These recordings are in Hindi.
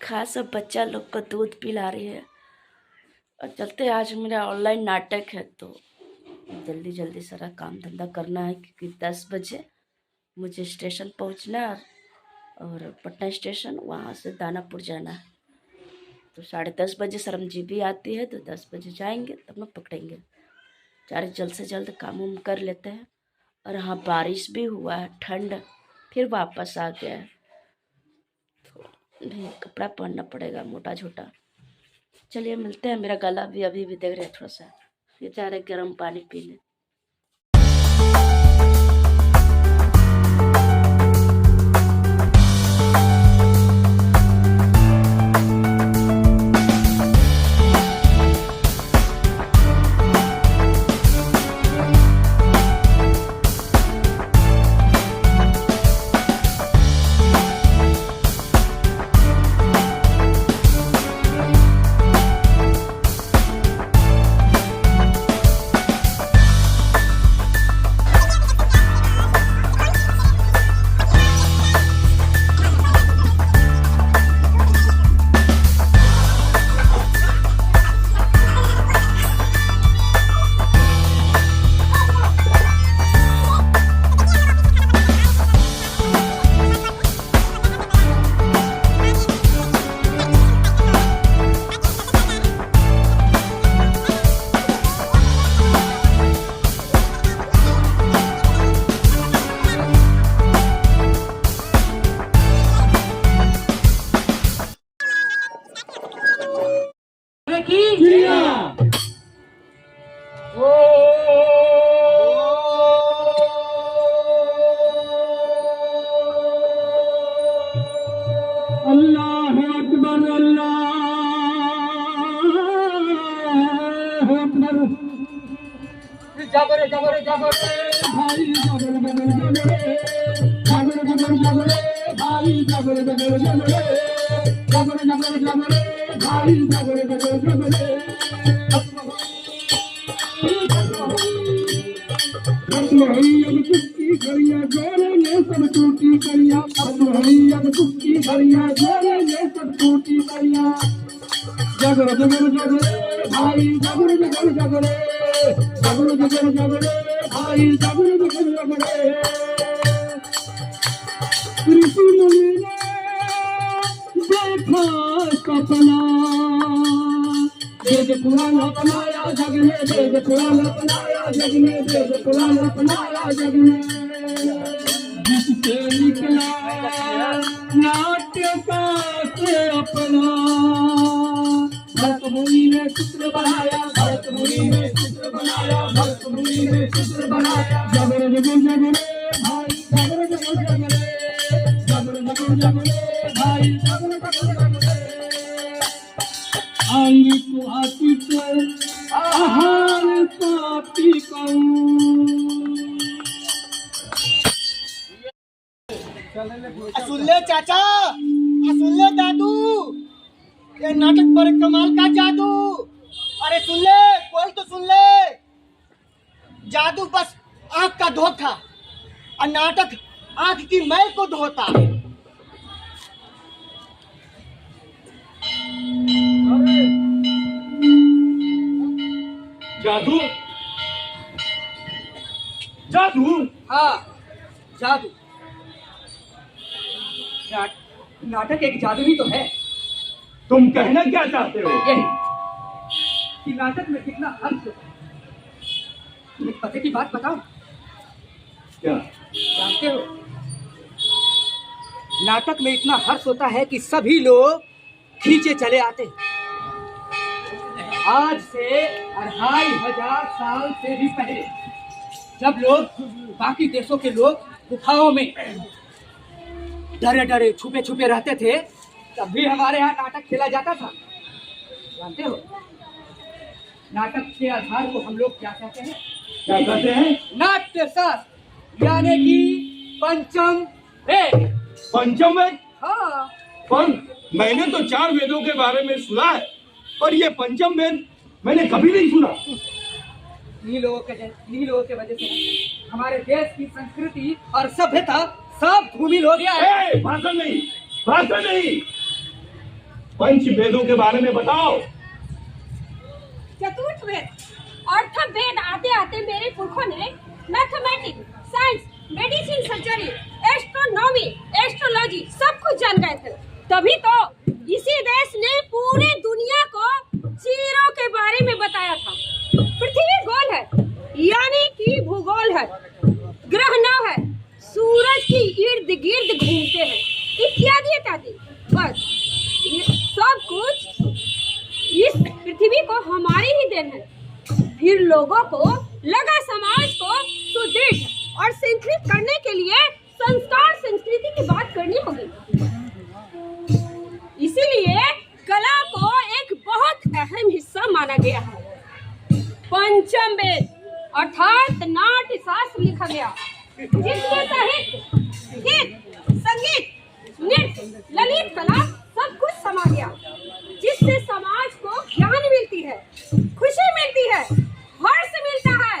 खा सब बच्चा लोग को दूध पिला रही है। और चलते आज मेरा ऑनलाइन नाटक है तो जल्दी जल्दी सारा काम धंधा करना है क्योंकि 10 बजे मुझे स्टेशन पहुंचना है और पटना स्टेशन वहाँ से दानापुर जाना है। तो 10:30 बजे सरमजीत भी आती है तो 10 बजे जाएंगे तब ना पकड़ेंगे। चाहे जल्द से जल्द काम उम कर लेते हैं। और हाँ बारिश भी हुआ है, ठंड फिर वापस आ गया है तो नहीं कपड़ा पहनना पड़ेगा मोटा छोटा। चलिए मिलते हैं। मेरा गला भी अभी भी देख रहे थोड़ा सा, ये जा रहे गर्म पानी पीने। जागरे जागरे जागरे भाई जागरे जागरे जागरे जागरे भाई जागरे जागरे जागरे जागरे जागरे जागरे भाई जागरे जागरे जागरे अब चुटकी करिया जोरे ने सब टूटी करिया अब चुटकी करिया जोरे ने सब टूटी करिया जागरे जागरे जागरे भाई जागरे जागरे जागरे जागरे जागरे जागरे भाई जागरे जागरे जागरे ऋषि मुनि ने देखा सपना वेद पुराण अपनाया जग में वेद पुराण अपनाया जग में वेद पुराण अपनाया जग में जिससे निकला नाट्य का से अपना भरत मुनि ने चित्र बनाया भरत मुनि ने चित्र बनाया भरत मुनि ने चित्र बनाया जगरे जगरे जगरे भाई जगरे जगरे जगरे जगरे जगरे जगरे भाई जगरे जगरे जगरे आंगी को आती से आहार पापी सुन ले चाचा, सुन ले दादू, ये नाटक पर कमाल का जादू। अरे सुन ले, कोई तो सुन ले। जादू बस आंख का धोखा और नाटक आंख की मैल को धोता। जादू जादू हाँ जादू। नाटक एक जादू ही तो है। तुम कहना क्या चाहते हो? यही कि नाटक में कितना हर्ष होता है। तुम्हें पते की बात बताओ क्या? जानते हो नाटक में इतना हर्ष होता है कि सभी लोग खींचे चले आते हैं। आज से 2500 साल से भी पहले जब लोग बाकी देशों के लोग गुफाओं में डरे डरे छुपे छुपे रहते थे तब भी हमारे यहाँ नाटक खेला जाता था। जानते हो नाटक के आधार को हम लोग क्या कहते हैं? क्या कहते हैं? नाट्य शास्त्र यानी कि पंचम वेद। पंचम वेद? हाँ। पर मैंने तो 4 वेदों के बारे में सुना है पर ये पंचम वेद मैंने कभी नहीं सुना। इन्हीं लोगों के वजह से हमारे देश की संस्कृति और सभ्यता सब धूमिल हो गया है। भाषण नहीं, भाषण नहीं। पंच वेदों के बारे में बताओ। चतुर्थ वेद अर्थवेद आते आते मेरे पुरखों ने mathematics, science, medicine, surgery, astronomy, astrology सब कुछ जान गए थे। तभी तो इसी देश ने पूरी दुनिया को चीरों के बारे में बताया था। पृथ्वी गोल है, यानी कि भूगोल है, ग्रह नौ है, सूरज की इर्द गिर्द घूमते हैं, इत्यादि इत्यादि। बस ये सब कुछ इस पृथ्वी को हमारी ही देन है। फिर लोगों को लगा समाज को सुदृढ़ और संस्कृत करने के लिए संस्कार संस्कृति की बात करनी होगी। इसीलिए कला को एक बहुत अहम हिस्सा माना गया है। पंचम वेद अर्थात नाट्य शास्त्र लिखा गया, जिसमें साहित्य, गीत, संगीत, नृत्य, ललित कला सब कुछ समा गया, जिससे समाज को ज्ञान मिलती है, खुशी मिलती है, हर्ष मिलता है।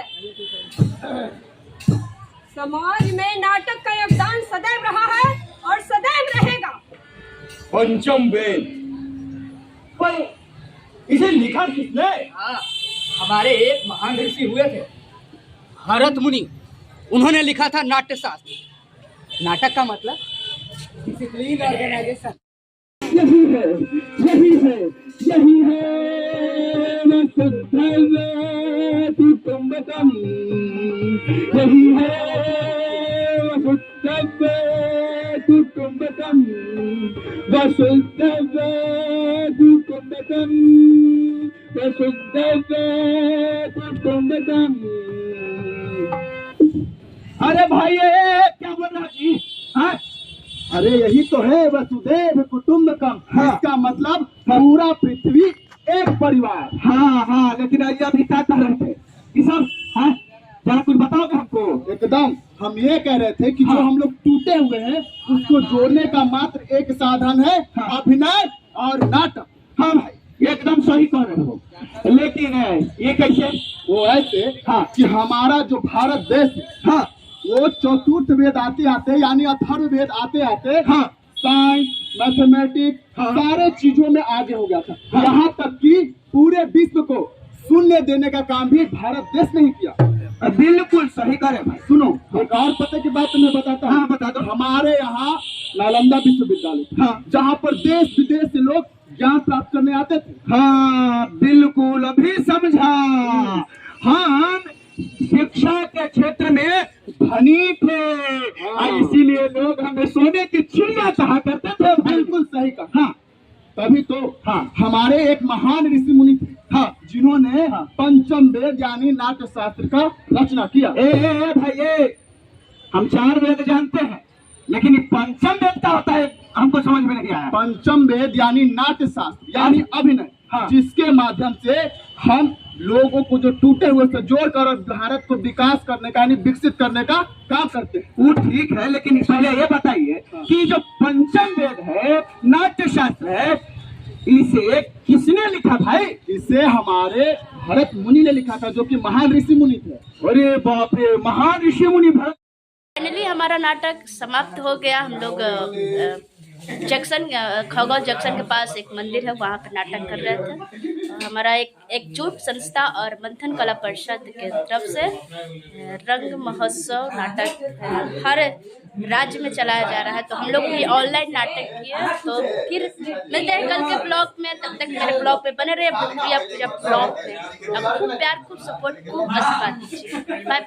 समाज में नाटक का योगदान सदैव रहा है और सदैव रहेगा। पंचम वेद, पर इसे लिखा किसने? हाँ, हमारे एक महान ऋषि हुए थे भरत मुनि, उन्होंने लिखा था नाट्य शास्त्र। नाटक का मतलब डिसिप्लिन, ऑर्गेनाइजेशन। यही है, यही है, यही है वसुधैव कुटुम्बकम्, यही है वसुधैव कुटुम्बकम्, वसुधैव कुटुम्बकम्, वसुधैव कुटुम्बकम्। अरे भाई ये क्या बोल रहा जी? हाँ? अरे यही तो है वसुधैव कुटुम्बकम। हाँ। इसका मतलब पूरा पृथ्वी एक परिवार। हाँ हाँ, लेकिन अभी क्या कह रहे थे कि सब? हाँ, जरा कुछ बताओगे हमको? एकदम, हम ये कह रहे थे कि हाँ, जो हम लोग टूटे हुए हैं उसको जोड़ने का मात्र एक साधन है, हाँ, अभिनय और नाटक। हाँ भाई, एकदम सही कह रहे हो। लेकिन ये कैसे? वो ऐसे, हाँ, कि हमारा जो भारत देश है, हाँ, वो चतुर्थ वेद आते आते यानी अथर्व वेद आते आते, हाँ, साइंस, मैथमेटिक्स, हाँ, सारे चीजों में आगे हो गया था। हाँ, यहाँ तक कि पूरे विश्व को शून्य देने का काम भी भारत देश ने ही किया। बिल्कुल सही करे भाई। सुनो, एक और पते की बात मैं बताता हूँ। हाँ, बता दो। हमारे यहाँ नालंदा विश्वविद्यालय, हाँ, जहाँ पर देश विदेश से लोग ज्ञान प्राप्त करने आते थे। हाँ बिल्कुल, अभी समझा। हाँ, शिक्षा के क्षेत्र में धनी थे, इसीलिए लोग हमें सोने की चिड़िया कहा करते थे। बिल्कुल सही कहा। हाँ, तभी तो हाँ, हमारे एक महान ऋषि मुनि थे, हाँ, जिन्होंने हाँ, पंचम वेद यानी नाट्य शास्त्र का रचना किया। भाई हम 4 वेद जानते हैं, लेकिन पंचम वेद क्या होता है हमको समझ में नहीं आया। पंचम वेद यानी नाट्य शास्त्र यानी अभिनय, हाँ, जिसके माध्यम से हम लोगों को जो टूटे हुए से जोड़कर और भारत को विकास करने का यानी विकसित करने का काम करते हैं। वो ठीक है, लेकिन पहले ये बताइए कि जो पंचम वेद है, नाट्य शास्त्र है, इसे किसने लिखा भाई? इसे हमारे भरत मुनि ने लिखा था, जो कि महान ऋषि मुनि थे। अरे बाप रे, महान ऋषि मुनि भरत। फाइनली हमारा नाटक समाप्त हो गया। हम लोग जंक्शन, खगौल जंक्शन के पास एक मंदिर है, वहाँ पे नाटक कर रहे थे। हमारा एक एकजुट संस्था और मंथन कला परिषद के तरफ से रंग महोत्सव नाटक हर राज्य में चलाया जा रहा है। तो हम लोग भी ऑनलाइन नाटक किए। तो फिर मिलते हैं कल के ब्लॉग में। तब तक मेरे ब्लॉग में बने रहे, भोजपुरिया पूजा ब्लॉग में। अब खूब प्यार, खूब सपोर्ट, खूब आशीर्वाद दीजिए। Bye bye.